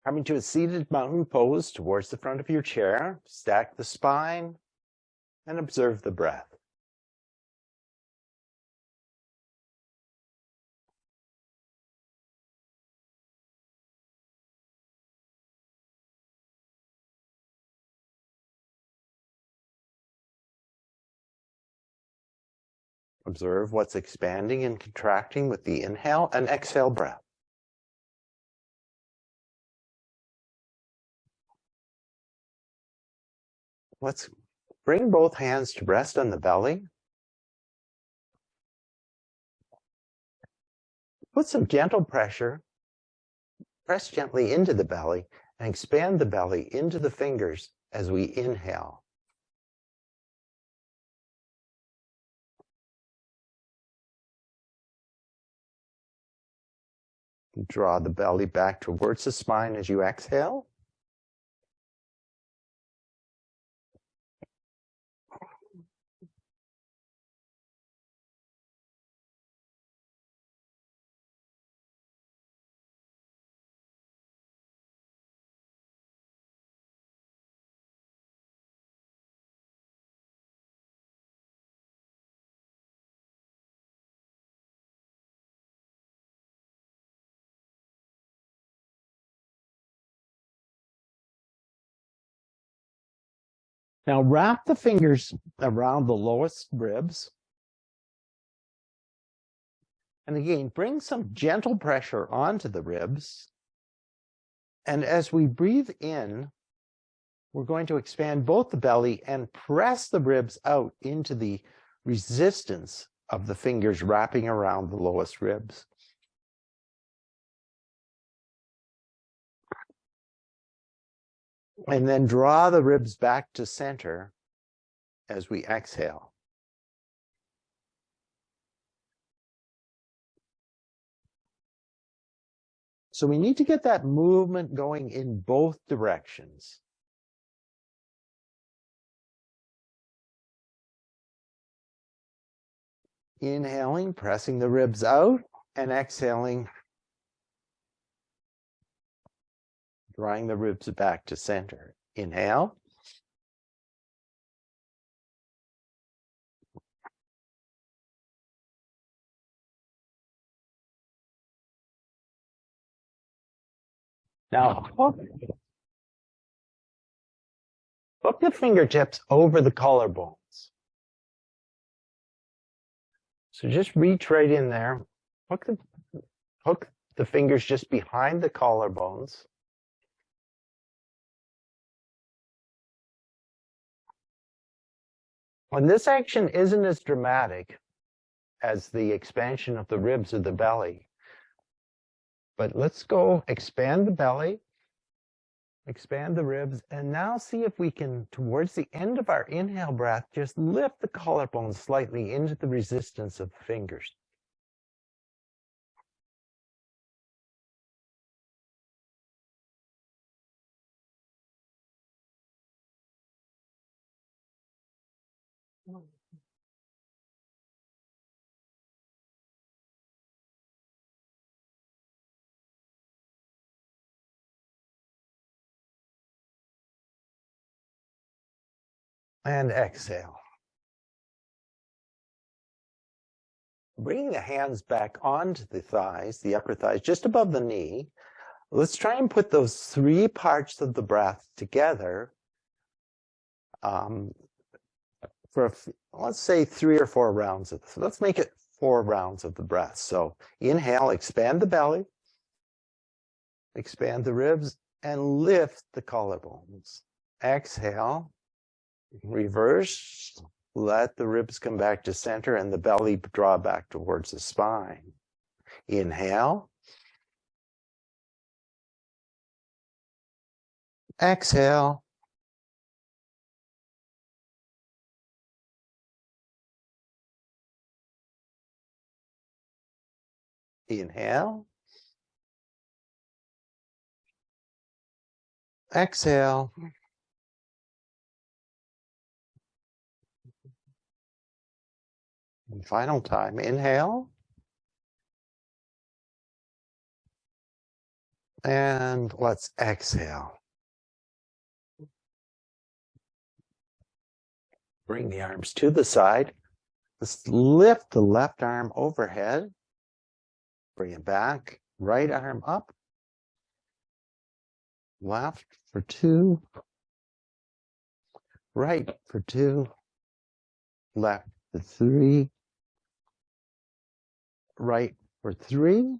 Coming to a seated mountain pose towards the front of your chair, stack the spine and observe the breath. Observe what's expanding and contracting with the inhale and exhale breath. Let's bring both hands to rest on the belly. Put some gentle pressure. Press gently into the belly and expand the belly into the fingers as we inhale. Draw the belly back towards the spine as you exhale. Now wrap the fingers around the lowest ribs. And again, bring some gentle pressure onto the ribs. And as we breathe in, we're going to expand both the belly and press the ribs out into the resistance of the fingers wrapping around the lowest ribs. And then draw the ribs back to center as we exhale. So we need to get that movement going in both directions. Inhaling, pressing the ribs out, and exhaling, drawing the ribs back to center. Inhale. Now, hook the fingertips over the collarbones. So just reach right in there. Hook the fingers just behind the collarbones. And this action isn't as dramatic as the expansion of the ribs of the belly. But let's go expand the belly, expand the ribs, and now see if we can, towards the end of our inhale breath, just lift the collarbones slightly into the resistance of the fingers. And exhale. Bringing the hands back onto the thighs, the upper thighs, just above the knee. Let's try and put those three parts of the breath together for, let's say, 3 or 4 rounds. Let's make it 4 rounds of the breath. So inhale, expand the belly, expand the ribs, and lift the collarbones. Exhale, reverse, let the ribs come back to center and the belly draw back towards the spine. Inhale. Exhale. Inhale. Exhale. And final time, inhale. And let's exhale. Bring the arms to the side. Let's lift the left arm overhead. Bring it back. Right arm up. Left for 2. Right for 2. Left for 3. Right for 3.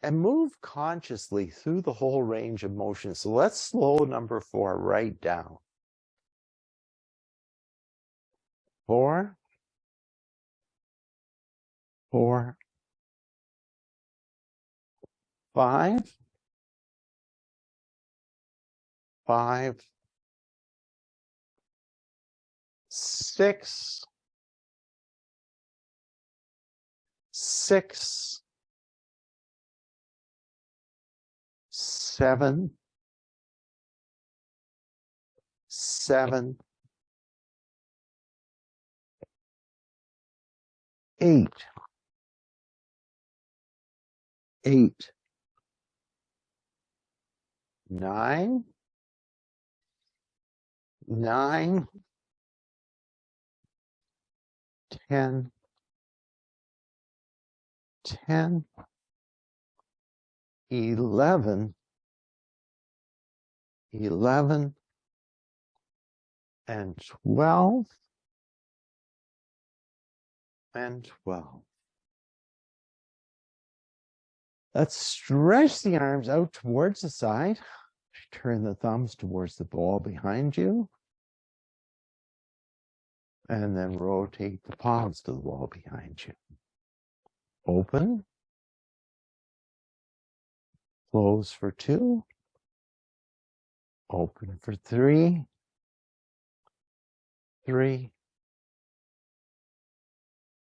And move consciously through the whole range of motion. So let's slow number 4 right down. 4. 4. 5. 5. 6. 6. 7. 7. 8. 8. 9. 9. 10. 10. 11. 11. And 12. And 12. Let's stretch the arms out towards the side. Turn the thumbs towards the ball behind you. And then rotate the palms to the wall behind you. Open. Close for 2. Open for 3. 3.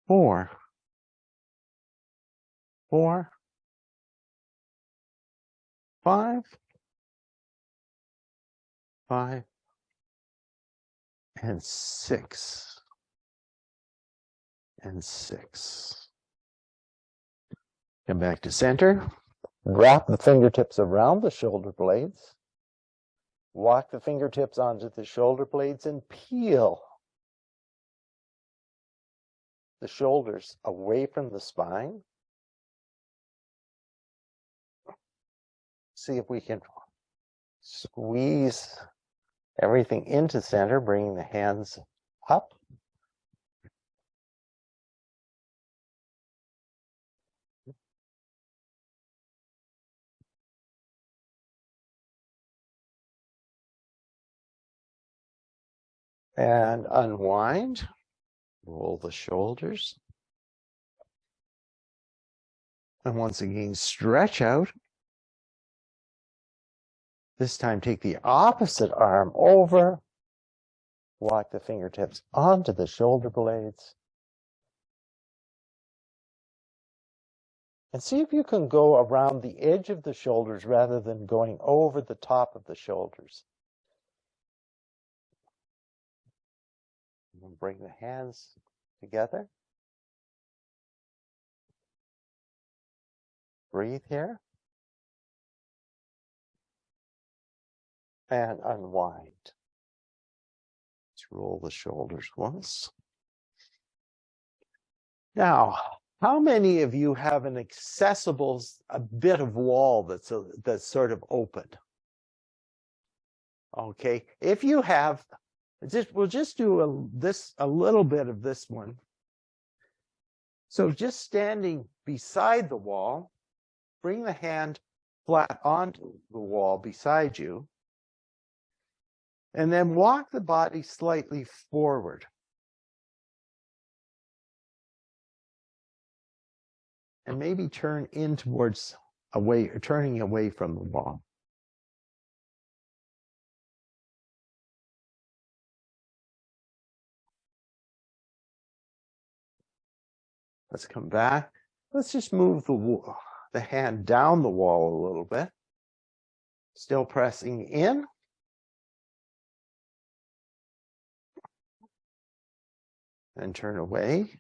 4. 4. 5. 5. And 6. And 6. Come back to center. Wrap the fingertips around the shoulder blades. Walk the fingertips onto the shoulder blades and peel the shoulders away from the spine. See if we can squeeze everything into center, bringing the hands up. And unwind. Roll the shoulders. And once again, stretch out. This time, take the opposite arm over. Walk the fingertips onto the shoulder blades. And see if you can go around the edge of the shoulders rather than going over the top of the shoulders. And bring the hands together. Breathe here. And unwind. Let's roll the shoulders once. Now, how many of you have an accessible bit of wall that's sort of open? Okay, if you have, we'll just do a little bit of this one. So just standing beside the wall, bring the hand flat onto the wall beside you, and then walk the body slightly forward. And maybe turn in towards turning away from the wall. Let's come back. Let's just move the hand down the wall a little bit. Still pressing in. And turn away.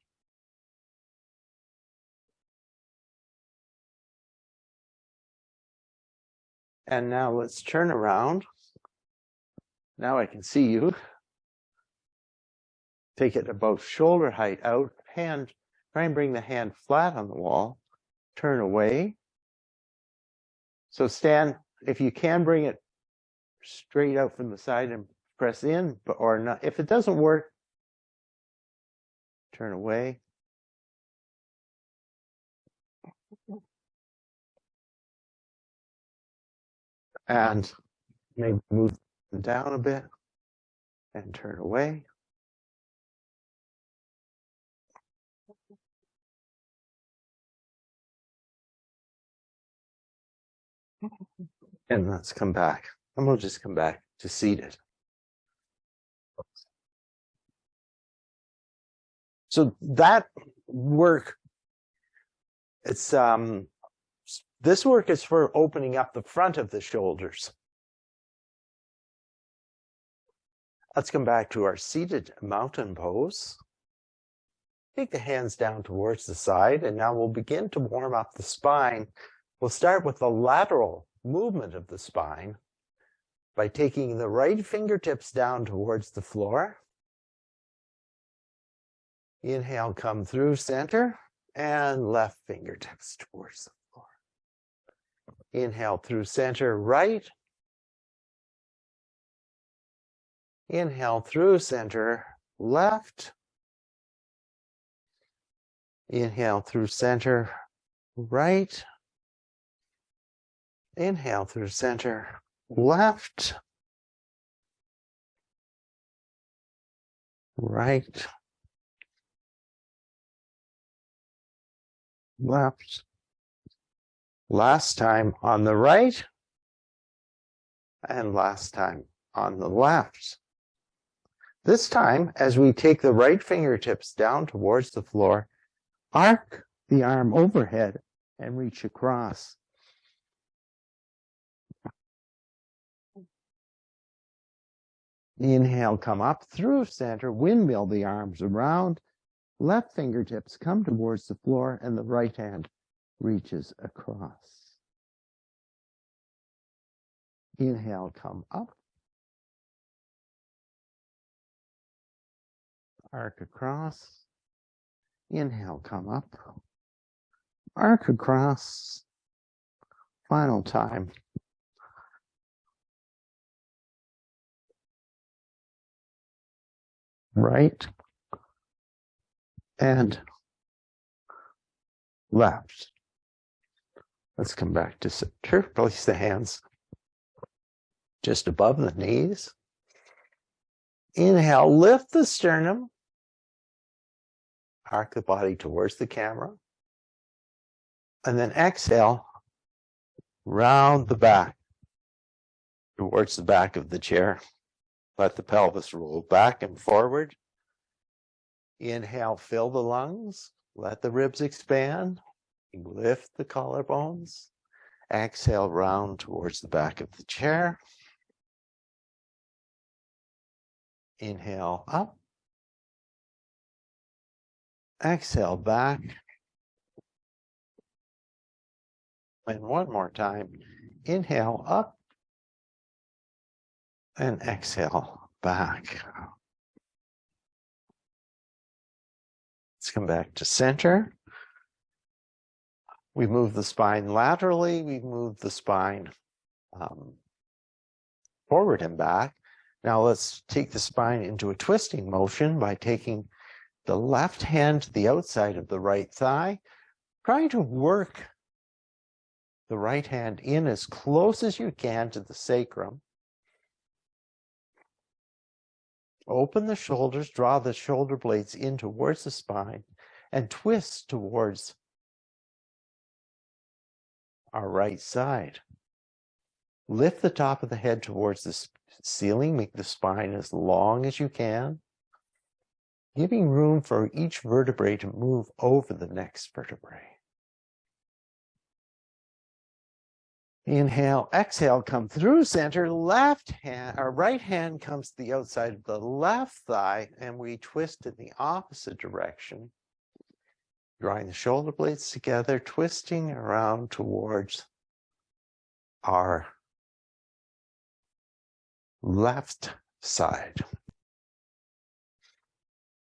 And now let's turn around. Now I can see you. Take it about shoulder height out. Hand, try and bring the hand flat on the wall. Turn away. So stand, if you can, bring it straight out from the side and press in, or not. If it doesn't work, turn away. And maybe move down a bit and turn away. And let's come back. And we'll just come back to seated. So that work, it's this work is for opening up the front of the shoulders. Let's come back to our seated mountain pose. Take the hands down towards the side, and now we'll begin to warm up the spine. We'll start with the lateral movement of the spine by taking the right fingertips down towards the floor. Inhale, come through center, and left fingertips towards the floor. Inhale through center, right. Inhale through center, left. Inhale through center, right. Inhale through center, left. Right. Left. Last time on the right. And last time on the left. This time, as we take the right fingertips down towards the floor, arc the arm overhead and reach across. Inhale, come up through center, windmill the arms around. Left fingertips come towards the floor and the right hand reaches across. Inhale, come up. Arc across. Inhale, come up. Arc across. Final time. Right and left. Let's come back to center. Place the hands just above the knees. Inhale, lift the sternum. Arc the body towards the camera. And then exhale, round the back towards the back of the chair. Let the pelvis roll back and forward. Inhale, fill the lungs. Let the ribs expand. Lift the collarbones. Exhale, round towards the back of the chair. Inhale, up. Exhale, back. And one more time. Inhale, up. And exhale, back. Let's come back to center. We move the spine laterally. We move the spine forward and back. Now let's take the spine into a twisting motion by taking the left hand to the outside of the right thigh. Try to work the right hand in as close as you can to the sacrum. Open the shoulders, draw the shoulder blades in towards the spine, and twist towards our right side. Lift the top of the head towards the ceiling. Make the spine as long as you can, giving room for each vertebrae to move over the next vertebrae. Inhale, exhale, come through center. Left hand, our right hand comes to the outside of the left thigh, and we twist in the opposite direction, drawing the shoulder blades together, twisting around towards our left side.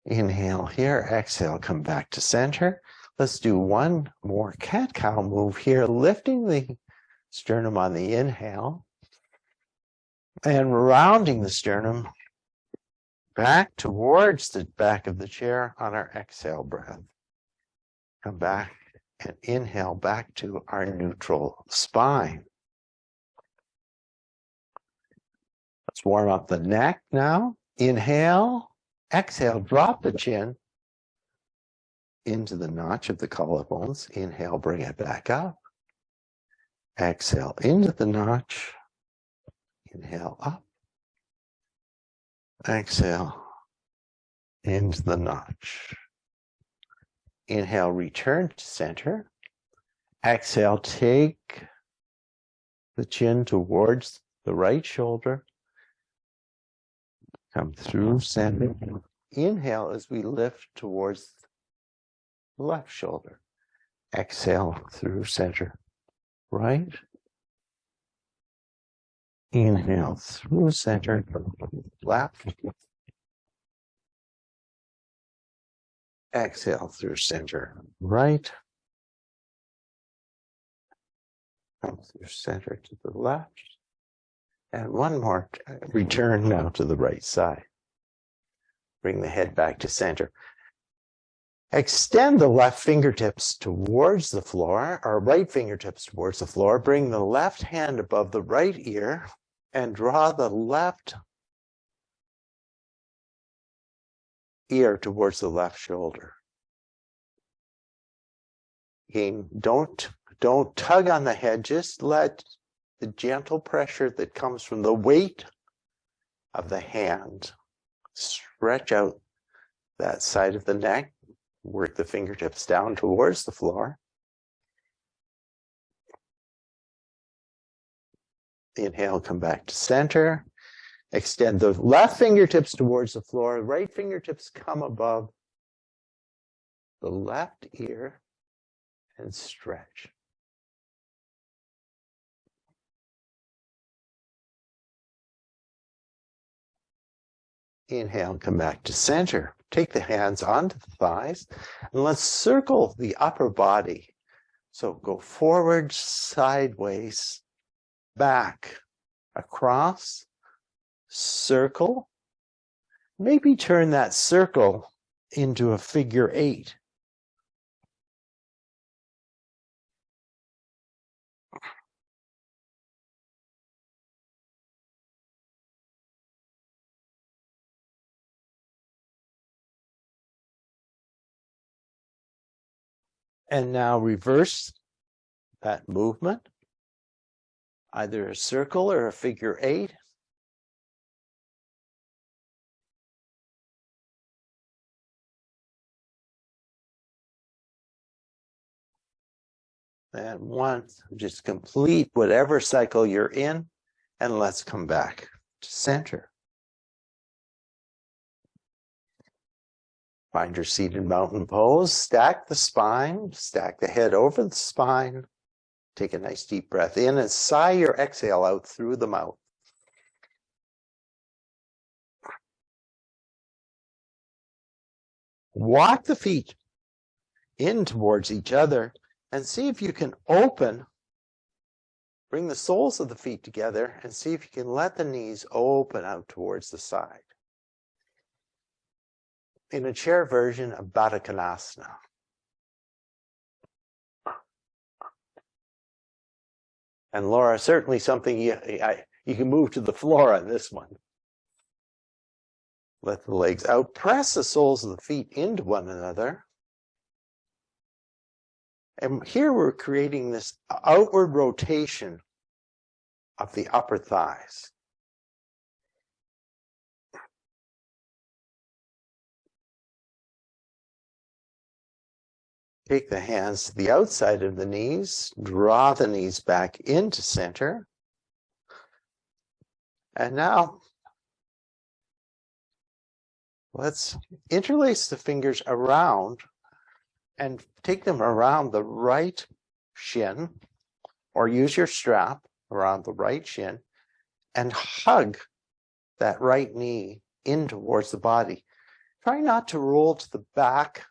Inhale here, exhale, come back to center. Let's do one more cat-cow move here, lifting the sternum on the inhale and rounding the sternum back towards the back of the chair on our exhale breath. Come back and inhale back to our neutral spine. Let's warm up the neck now. Inhale, exhale, drop the chin into the notch of the collarbones. Inhale, bring it back up. Exhale, into the notch. Inhale, up. Exhale, into the notch. Inhale, return to center. Exhale, take the chin towards the right shoulder. Come through center. Inhale as we lift towards the left shoulder. Exhale through center. Right. Inhale through center. Left. Exhale through center. Right. Come through center to the left. And one more, return now to the right side. Bring the head back to center. Extend the left fingertips towards the floor, or right fingertips towards the floor. Bring the left hand above the right ear and draw the left ear towards the left shoulder. Again, don't tug on the head, just let the gentle pressure that comes from the weight of the hand stretch out that side of the neck. Work the fingertips down towards the floor. Inhale, come back to center. Extend the left fingertips towards the floor. Right fingertips come above the left ear and stretch. Inhale, come back to center. Take the hands onto the thighs, and let's circle the upper body. So go forward, sideways, back, across, circle. Maybe turn that circle into a figure 8. And now reverse that movement, either a circle or a figure 8. And once, just complete whatever cycle you're in, and let's come back to center. Find your seated mountain pose. Stack the spine, stack the head over the spine. Take a nice deep breath in and sigh your exhale out through the mouth. Walk the feet in towards each other and see if you can open. Bring the soles of the feet together and see if you can let the knees open out towards the side. In a chair version of Baddha Konasana. And Laura, certainly something you can move to the floor on this one. Let the legs out. Press the soles of the feet into one another. And here we're creating this outward rotation of the upper thighs. Take the hands to the outside of the knees, draw the knees back into center. And now, let's interlace the fingers around and take them around the right shin, or use your strap around the right shin, and hug that right knee in towards the body. Try not to roll to the back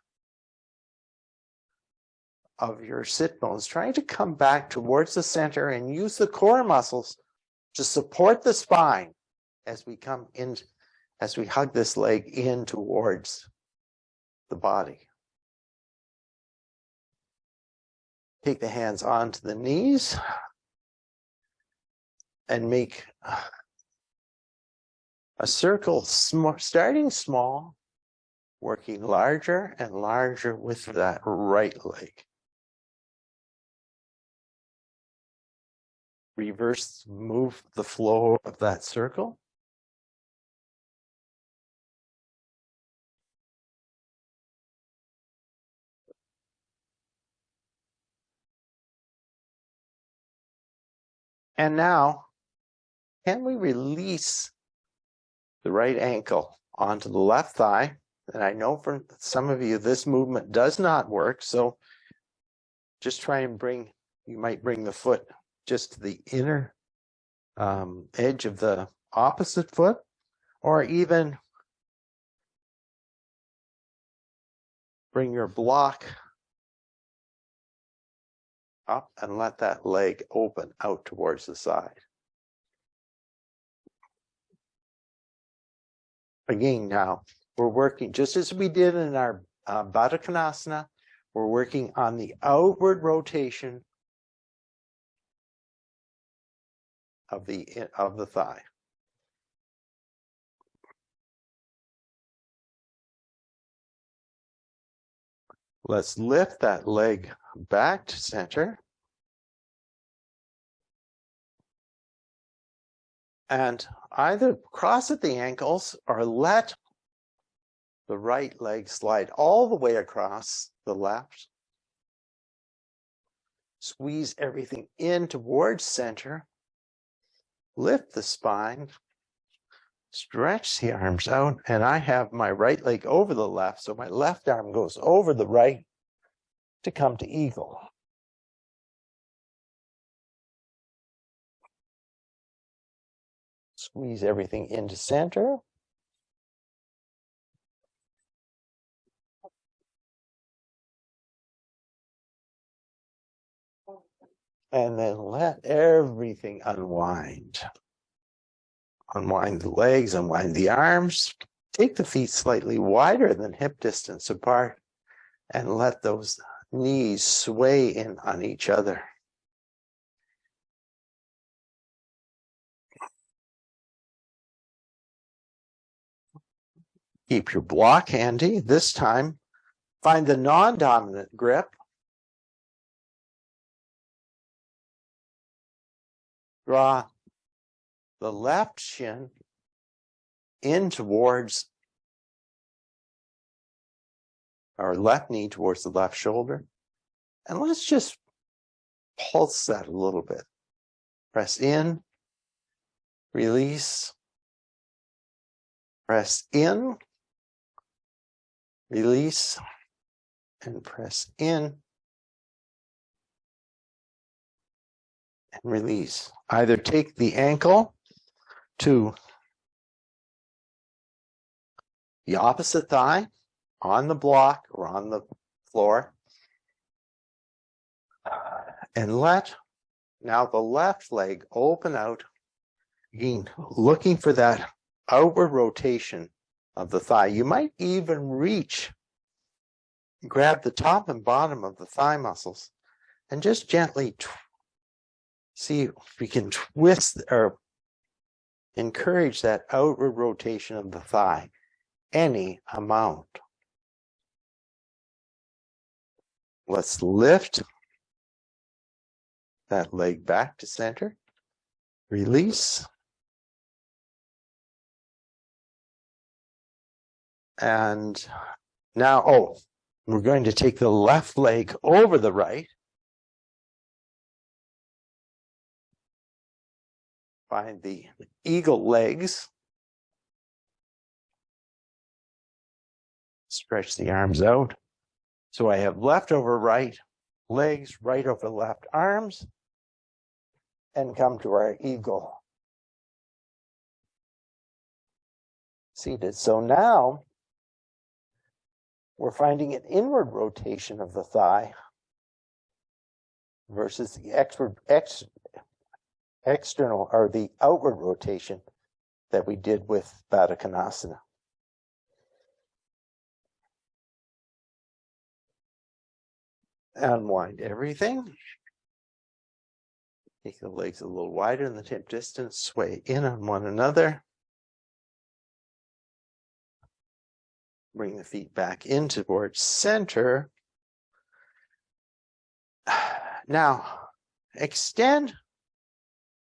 of your sit bones. Try to come back towards the center and use the core muscles to support the spine as we come in, as we hug this leg in towards the body. Take the hands onto the knees and make a circle, starting small, working larger and larger with that right leg. Reverse, move the flow of that circle. And now, can we release the right ankle onto the left thigh? And I know for some of you, this movement does not work. So just try and you might bring the foot just to the inner edge of the opposite foot, or even bring your block up and let that leg open out towards the side. Again, now we're working just as we did in our Baddha Konasana. We're working on the outward rotation of the thigh. Let's lift that leg back to center. And either cross at the ankles or let the right leg slide all the way across the left. Squeeze everything in towards center. Lift the spine. Stretch the arms out. And I have my right leg over the left, so my left arm goes over the right to come to eagle. Squeeze everything into center. And then let everything unwind. Unwind the legs, unwind the arms. Take the feet slightly wider than hip distance apart and let those knees sway in on each other. Keep your block handy. This time, find the non-dominant grip. Draw the left shin in towards our left knee towards the left shoulder. And let's just pulse that a little bit. Press in, release, press in, release, and press in and release. Either take the ankle to the opposite thigh on the block or on the floor, and let now the left leg open out, again, looking for that outward rotation of the thigh. You might even reach, grab the top and bottom of the thigh muscles and just gently see if we can twist or encourage that outward rotation of the thigh, any amount. Let's lift that leg back to center, release, and now, we're going to take the left leg over the right. Find the eagle legs. Stretch the arms out. So I have left over right legs, right over left arms, and come to our eagle. seated. So now we're finding an inward rotation of the thigh versus the external or the outward rotation that we did with Baddha Konasana. Unwind everything. Take the legs a little wider than the hip distance, sway in on one another. Bring the feet back in towards center. Now, extend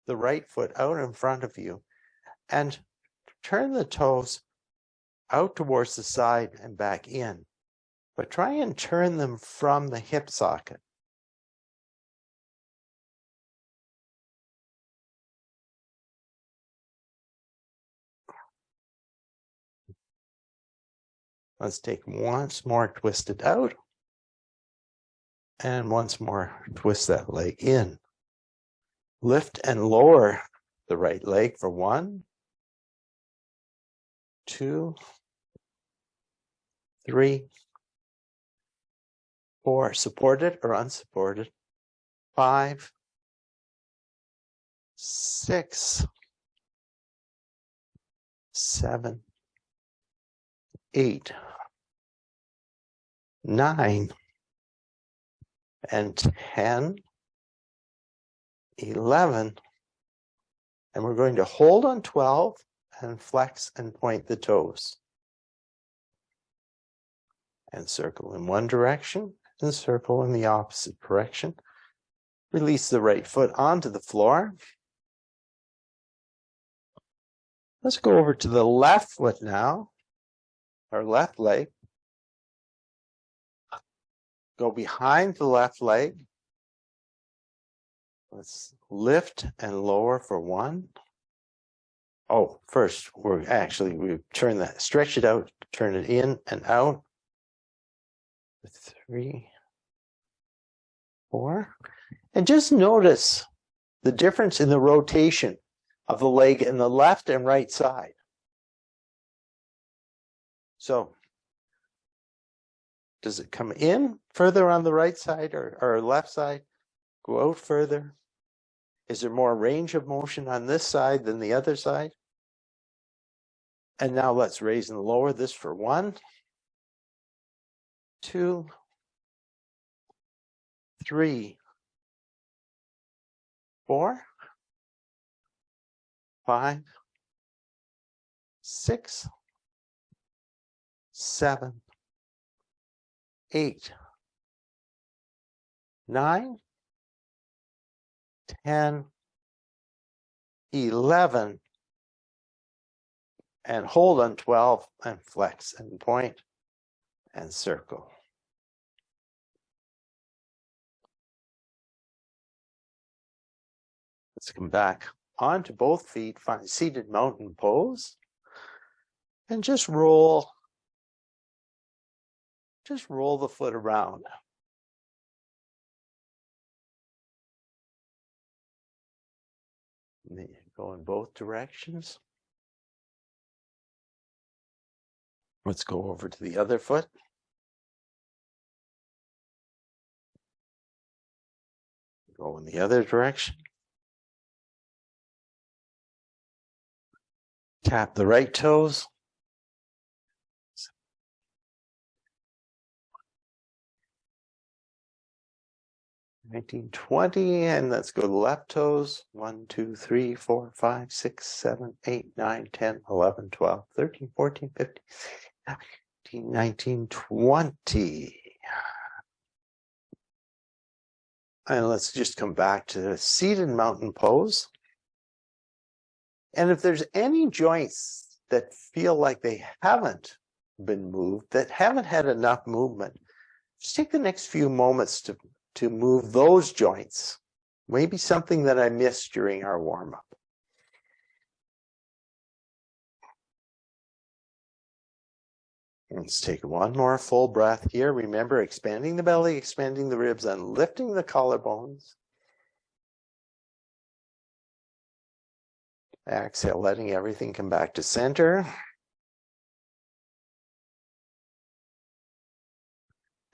the right foot out in front of you and turn the toes out towards the side and back in. But try and turn them from the hip socket. Let's take once more, twist it out. And once more, twist that leg in. Lift and lower the right leg for 1, 2, 3, 4. Supported or unsupported. 5, 6, 7, 8, 9, and 10, 11, and we're going to hold on 12 and flex and point the toes. And circle in one direction and circle in the opposite direction. Release the right foot onto the floor. Let's go over to the left foot now, or left leg. Go behind the left leg. Let's lift and lower for 1. Oh, first we turn that, stretch it out, turn it in and out. 3, 4. And just notice the difference in the rotation of the leg in the left and right side. So, does it come in further on the right side or left side? Go out further? Is there more range of motion on this side than the other side? And now let's raise and lower this for 1, 2, 3, 4, 5, 6, 7, 8, 9, 10, 11, and hold on 12 and flex and point and circle. Let's come back onto both feet, find seated mountain pose, and just roll the foot around. Go in both directions. Let's go over to the other foot. Go in the other direction. Tap the right toes. $19, $20, and let's go to the left toes. 1, 2, 3, 4, 5, 6, 7, 8, 9, 10, 11, 12, 13, 14, 15, 18, 19, 20. And let's just come back to the seated mountain pose. And if there's any joints that feel like they haven't been moved, that haven't had enough movement, just take the next few moments to move those joints. Maybe something that I missed during our warm-up. Let's take one more full breath here. Remember, expanding the belly, expanding the ribs, and lifting the collarbones. Exhale, letting everything come back to center.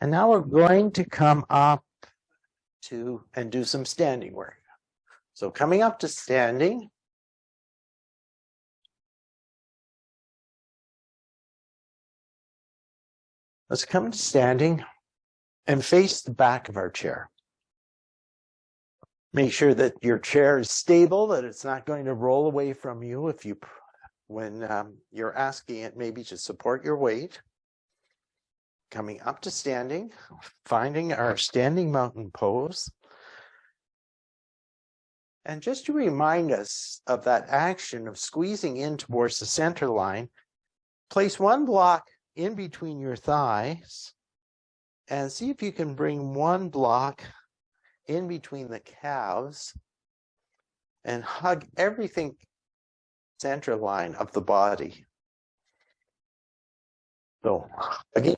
And now we're going to come up to and do some standing work. So coming up to standing, let's come to standing and face the back of our chair. Make sure that your chair is stable, that it's not going to roll away from you when you're asking it maybe to support your weight. Coming up to standing, finding our standing mountain pose. And just to remind us of that action of squeezing in towards the center line, place one block in between your thighs and see if you can bring one block in between the calves and hug everything center line of the body. So again,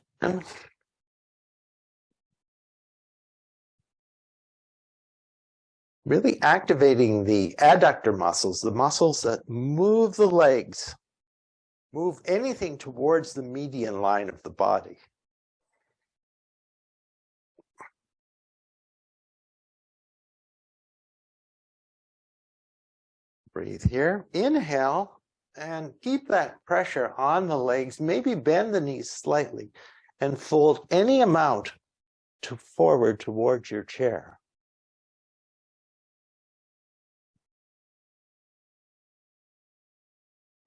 really activating the adductor muscles, the muscles that move the legs, move anything towards the median line of the body. Breathe here. Inhale and keep that pressure on the legs. Maybe bend the knees slightly and fold any amount forward towards your chair.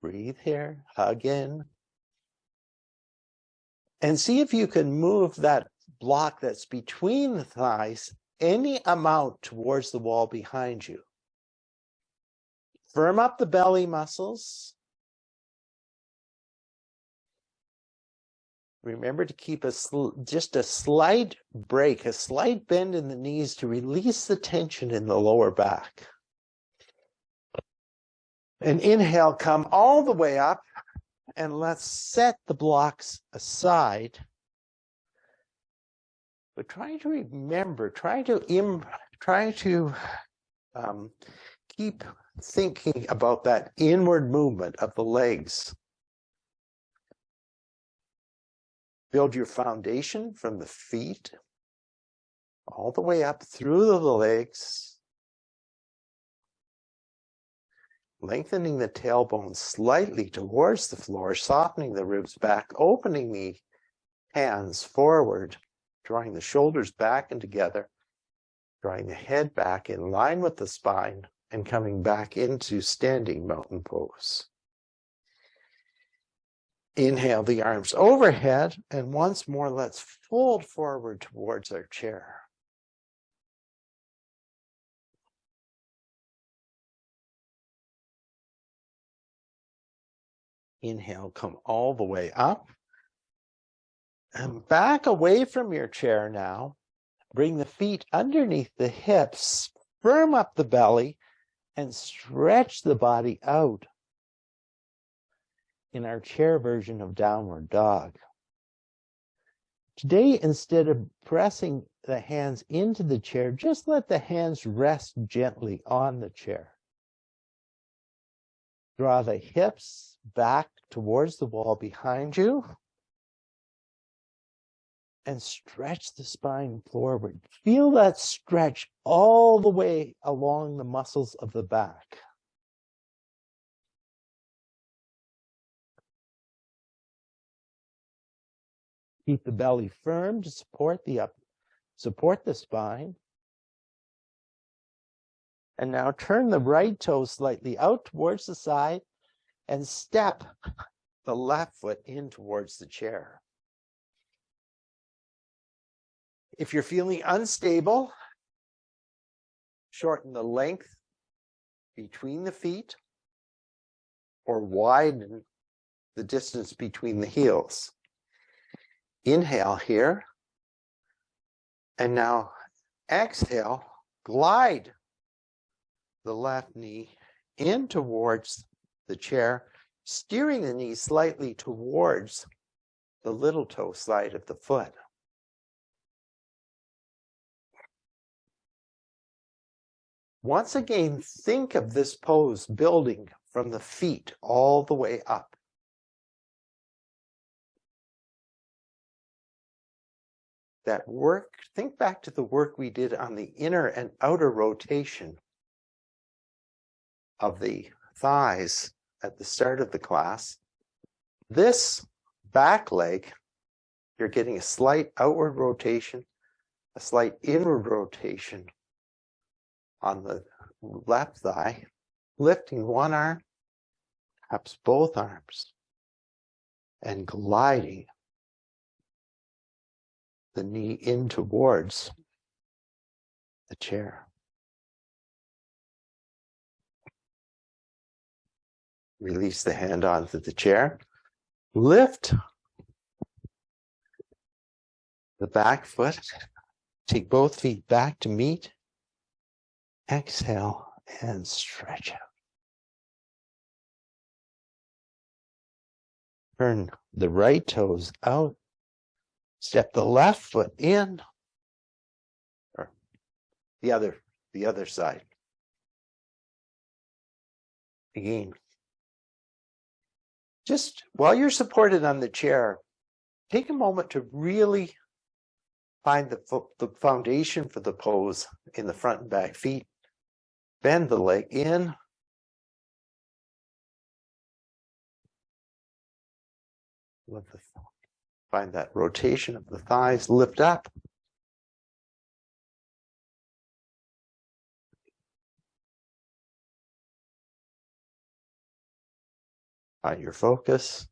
Breathe here. Hug in. And see if you can move that block that's between the thighs any amount towards the wall behind you. Firm up the belly muscles. Remember to keep just a slight break, a slight bend in the knees to release the tension in the lower back. And inhale, come all the way up, and let's set the blocks aside. But try to remember, try to keep thinking about that inward movement of the legs. Build your foundation from the feet all the way up through the legs, lengthening the tailbone slightly towards the floor, softening the ribs back, opening the hands forward, drawing the shoulders back and together, drawing the head back in line with the spine, and coming back into standing mountain pose. Inhale the arms overhead, and once more let's fold forward towards our chair. Inhale, come all the way up. And back away from your chair now. Bring the feet underneath the hips, firm up the belly, and stretch the body out in our chair version of downward dog. Today, instead of pressing the hands into the chair, just let the hands rest gently on the chair. Draw the hips back towards the wall behind you and stretch the spine forward. Feel that stretch all the way along the muscles of the back. Keep the belly firm to support the spine. And now turn the right toe slightly out towards the side and step the left foot in towards the chair. If you're feeling unstable, shorten the length between the feet or widen the distance between the heels. Inhale here. And now exhale, glide the left knee in towards the chair, steering the knee slightly towards the little toe side of the foot. Once again, think of this pose building from the feet all the way up. . that work, think back to the work we did on the inner and outer rotation of the thighs at the start of the class. This back leg, you're getting a slight outward rotation, a slight inward rotation on the left thigh, lifting one arm, perhaps both arms, and gliding the knee in towards the chair. Release the hand onto the chair. Lift the back foot. Take both feet back to meet. Exhale and stretch out. Turn the right toes out. Step the left foot in. Or the other side. Again. Just while you're supported on the chair, take a moment to really find the foundation for the pose in the front and back feet. Bend the leg in. Find that rotation of the thighs. Lift up. Find your focus.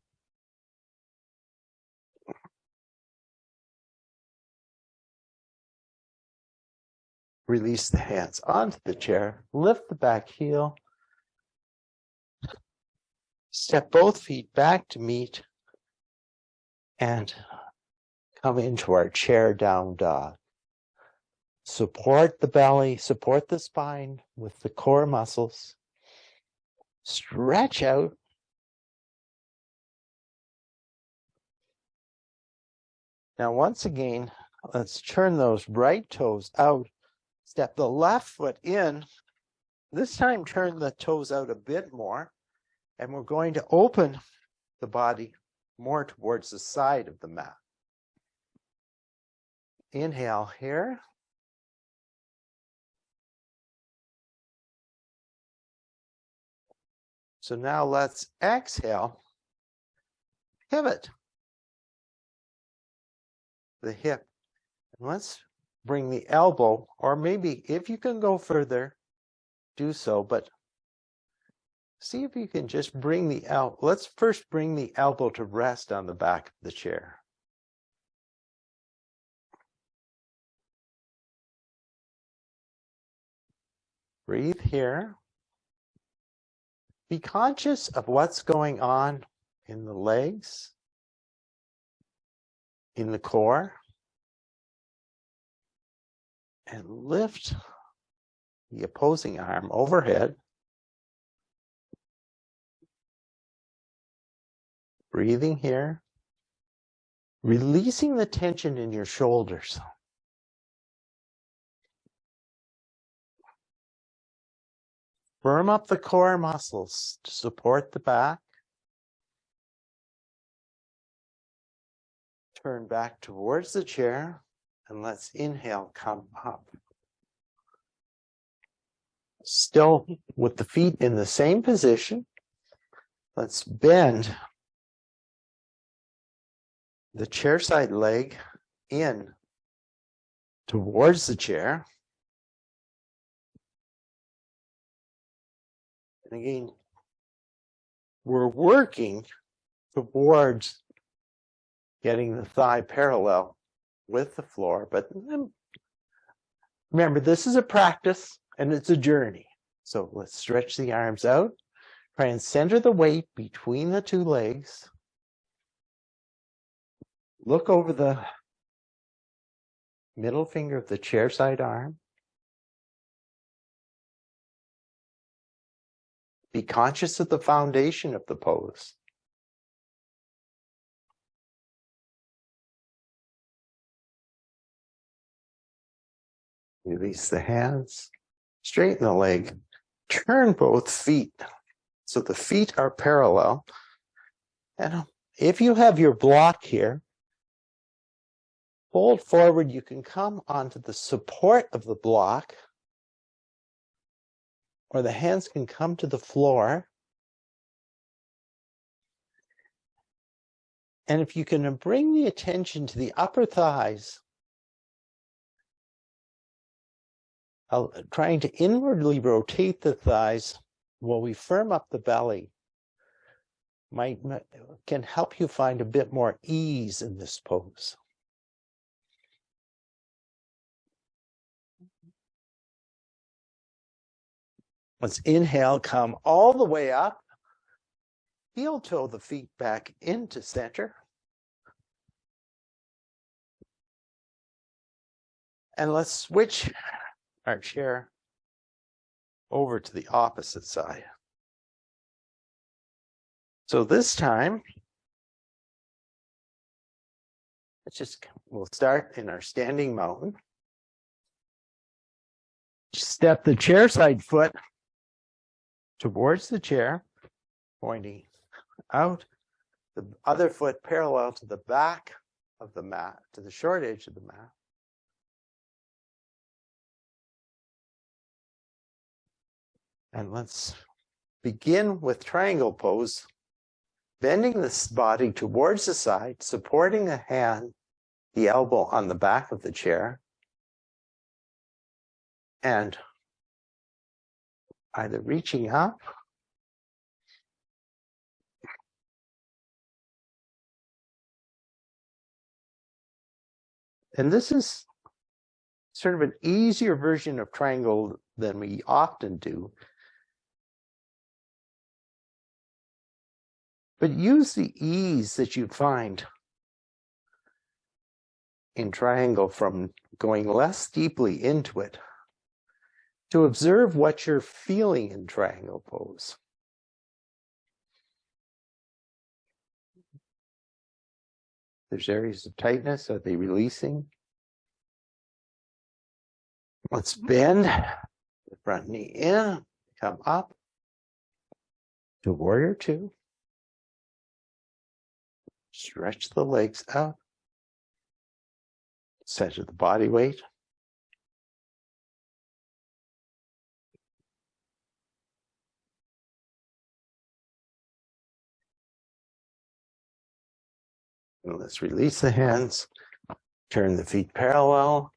Release the hands onto the chair. Lift the back heel. Step both feet back to meet. And come into our chair down dog. Support the belly, support the spine with the core muscles. Stretch out. Now, once again, let's turn those right toes out. Step the left foot in. This time, turn the toes out a bit more. And we're going to open the body more towards the side of the mat. Inhale here. So now let's exhale. Pivot the hip. And let's bring the elbow, or maybe if you can go further, do so, but see if you can just bring the elbow. Let's first bring the elbow to rest on the back of the chair. Breathe here. Be conscious of what's going on in the legs, in the core, and lift the opposing arm overhead. Breathing here, releasing the tension in your shoulders. Firm up the core muscles to support the back. Turn back towards the chair, and let's inhale, come up. Still with the feet in the same position, let's bend the chair side leg in towards the chair. And again, we're working towards getting the thigh parallel with the floor. But remember, this is a practice and it's a journey. So let's stretch the arms out. Try and center the weight between the two legs. Look over the middle finger of the chair side arm. Be conscious of the foundation of the pose. Release the hands. Straighten the leg. Turn both feet so the feet are parallel. And if you have your block here, Fold forward, you can come onto the support of the block, or the hands can come to the floor. And if you can bring the attention to the upper thighs, trying to inwardly rotate the thighs while we firm up the belly, can help you find a bit more ease in this pose. Let's inhale, come all the way up. Heel toe the feet back into center. And let's switch our chair over to the opposite side. So this time, we'll start in our standing mountain. Step the chair side foot towards the chair, pointing out, the other foot parallel to the back of the mat, to the short edge of the mat. And let's begin with triangle pose, bending this body towards the side, supporting the hand, the elbow on the back of the chair, and either reaching up and this is sort of an easier version of triangle than we often do. But use the ease that you find in triangle from going less deeply into it to observe what you're feeling in triangle pose. There's areas of tightness. Are they releasing? Let's bend the front knee in, come up to warrior two. Stretch the legs out. Center the body weight. And let's release the hands. Turn the feet parallel.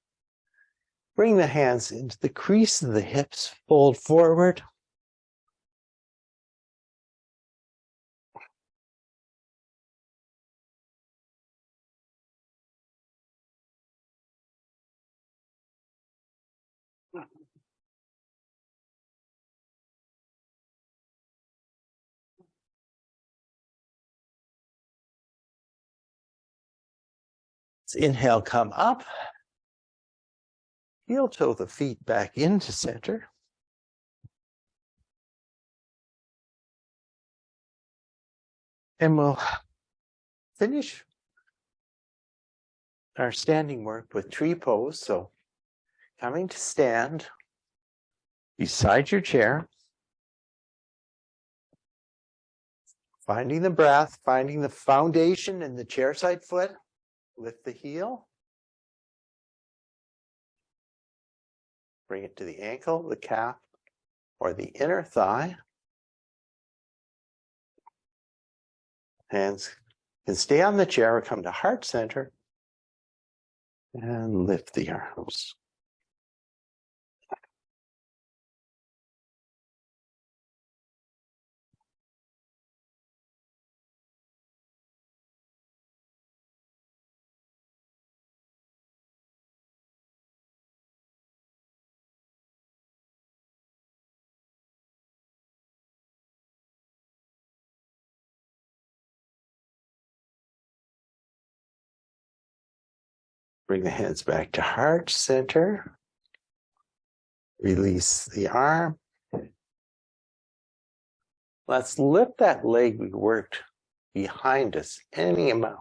Bring the hands into the crease of the hips. Fold forward. Let's inhale, come up. Heel toe the feet back into center. And we'll finish our standing work with tree pose. So coming to stand beside your chair, finding the breath, finding the foundation in the chair side foot. Lift the heel. Bring it to the ankle, the calf, or the inner thigh. Hands can stay on the chair or come to heart center. And lift the arms. Bring the hands back to heart center. Release the arm. Let's lift that leg we worked behind us any amount.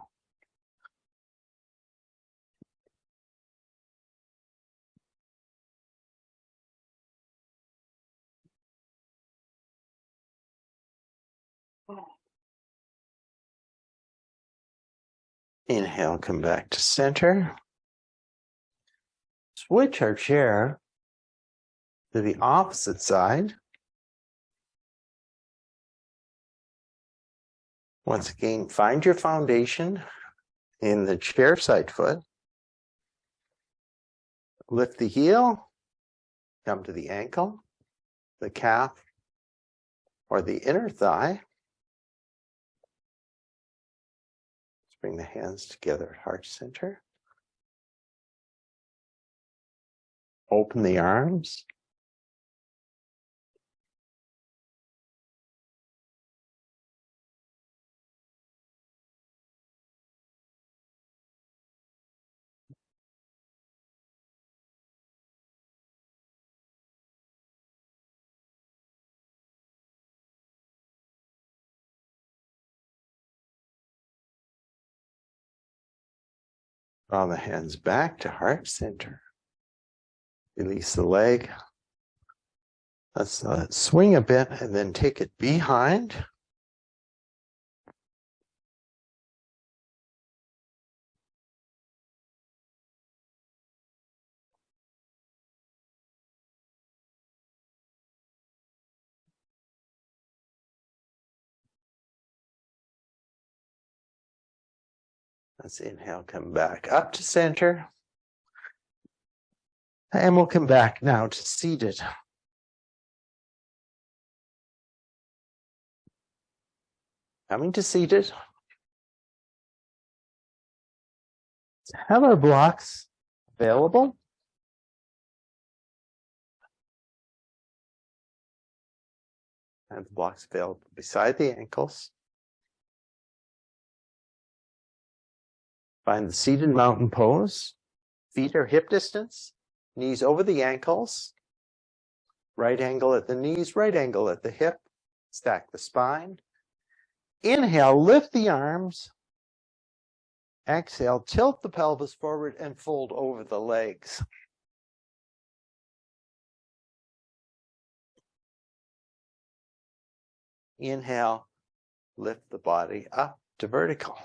Inhale, come back to center. switch our chair to the opposite side. Once again, find your foundation in the chair side foot. Lift the heel, come to the ankle, the calf, or the inner thigh. Let's bring the hands together at heart center. Open the arms. Draw the hands back to heart center. Release the leg. Let's swing a bit and then take it behind. Let's inhale, come back up to center. And we'll come back now to seated. Coming to seated. Have our blocks available. Have the blocks available beside the ankles. Find the seated mountain pose. Feet are hip distance. Knees over the ankles. Right angle at the knees, right angle at the hip. Stack the spine. Inhale, lift the arms. Exhale, tilt the pelvis forward and fold over the legs. Inhale, lift the body up to vertical.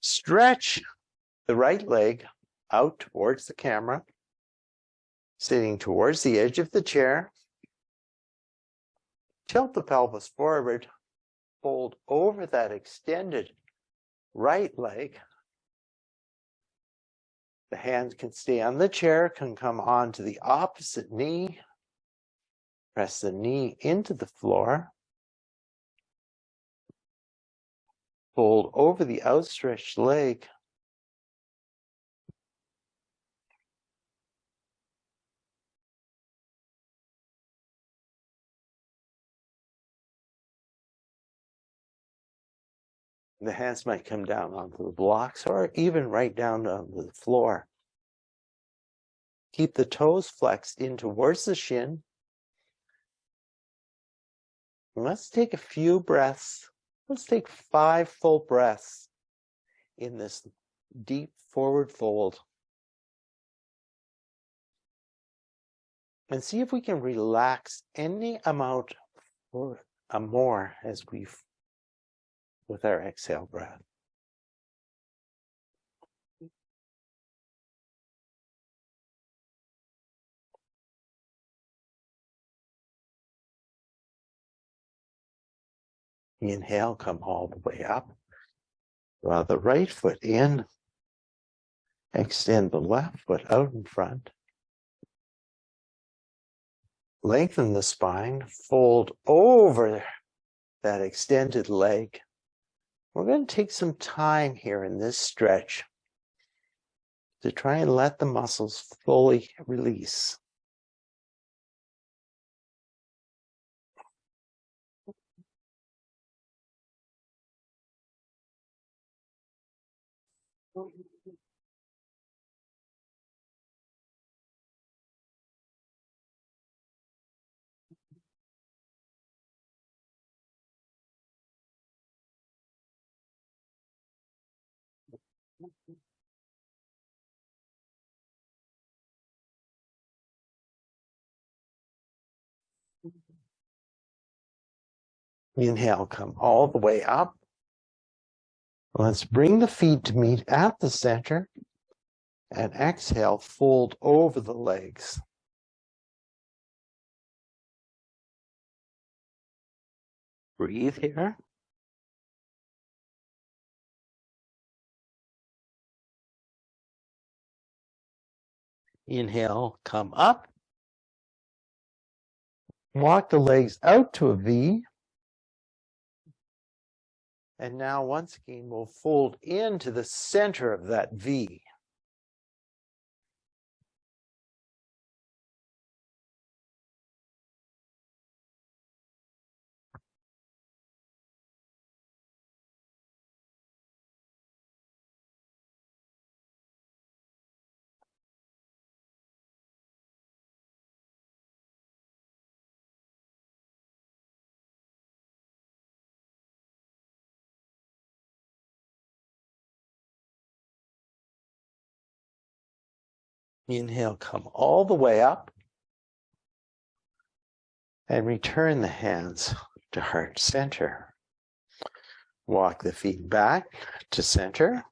Stretch the right leg out towards the camera, sitting towards the edge of the chair. Tilt the pelvis forward, fold over that extended right leg. The hand can stay on the chair, can come onto the opposite knee. Press the knee into the floor. Fold over the outstretched leg. The hands might come down onto the blocks or even right down onto the floor. Keep the toes flexed in towards the shin. And let's take a few breaths. Let's take 5 full breaths in this deep forward fold. And see if we can relax any amount or more as we with our exhale breath. Inhale, come all the way up. Draw the right foot in. Extend the left foot out in front. Lengthen the spine. Fold over that extended leg. We're going to take some time here in this stretch to try and let the muscles fully release. Inhale, come all the way up. Let's bring the feet to meet at the center And exhale, fold over the legs. Breathe here. Inhale, come up. Walk the legs out to a V. And now once again, we'll fold into the center of that V. Inhale, come all the way up. And return the hands to heart center. Walk the feet back to center.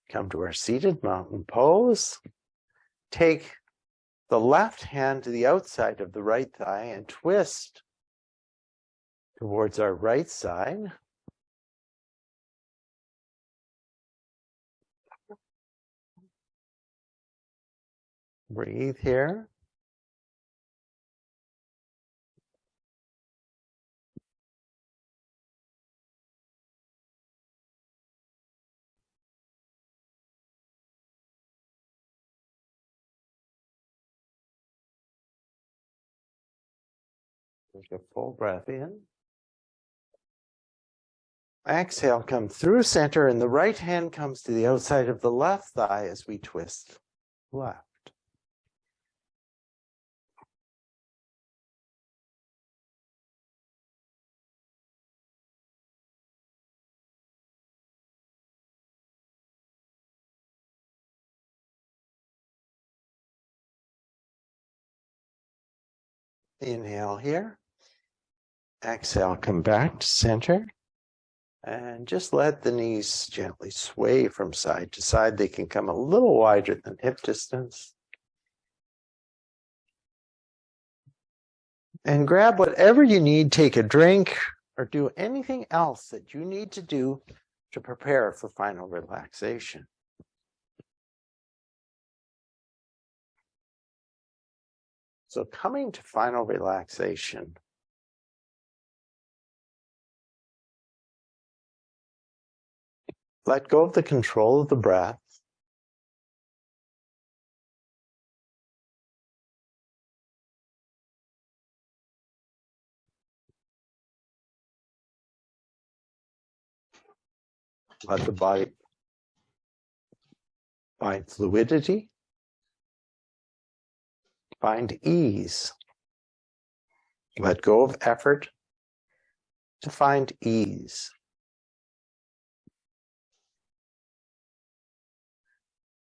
Come to our seated mountain pose. Take the left hand to the outside of the right thigh and twist towards our right side. Breathe here. Take a full breath in. Exhale, come through center, and the right hand comes to the outside of the left thigh as we twist left. Inhale here. Exhale, come back to center. And just let the knees gently sway from side to side. They can come a little wider than hip distance. And grab whatever you need, take a drink, or do anything else that you need to do to prepare for final relaxation. So coming to final relaxation, let go of the control of the breath. Let the body find fluidity, find ease. Let go of effort to find ease.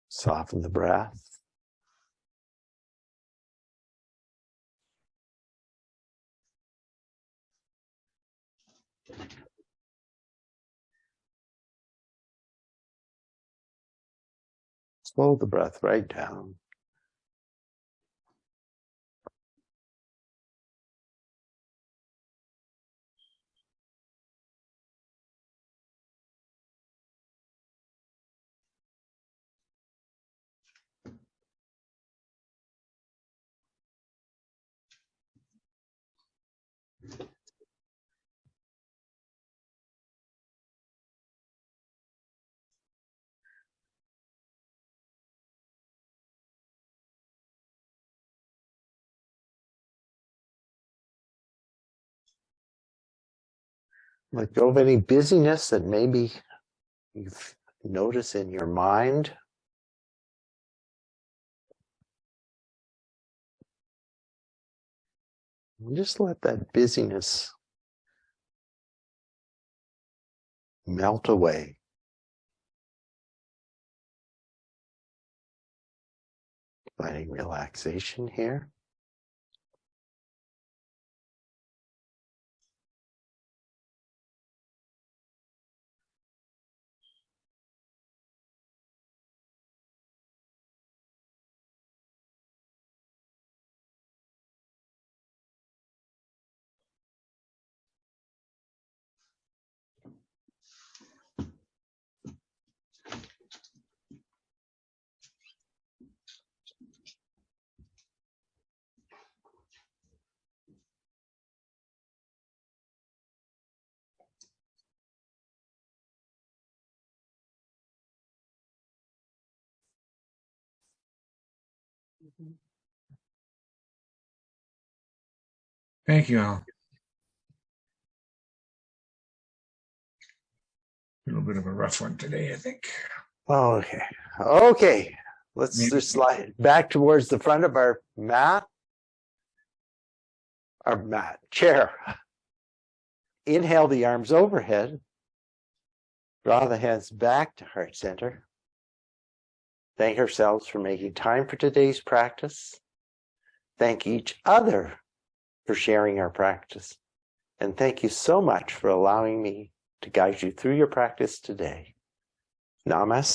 Soften the breath. Slow the breath right down. Let go of any busyness that maybe you've noticed in your mind. And just let that busyness melt away. Finding relaxation here. Thank you, Allan. A little bit of a rough one today, I think. Okay. Okay. Let's Maybe. just slide back towards the front of our mat. Our mat, chair. Inhale the arms overhead. Draw the hands back to heart center. Thank ourselves for making time for today's practice. Thank each other for sharing our practice. And thank you so much for allowing me to guide you through your practice today. Namaste.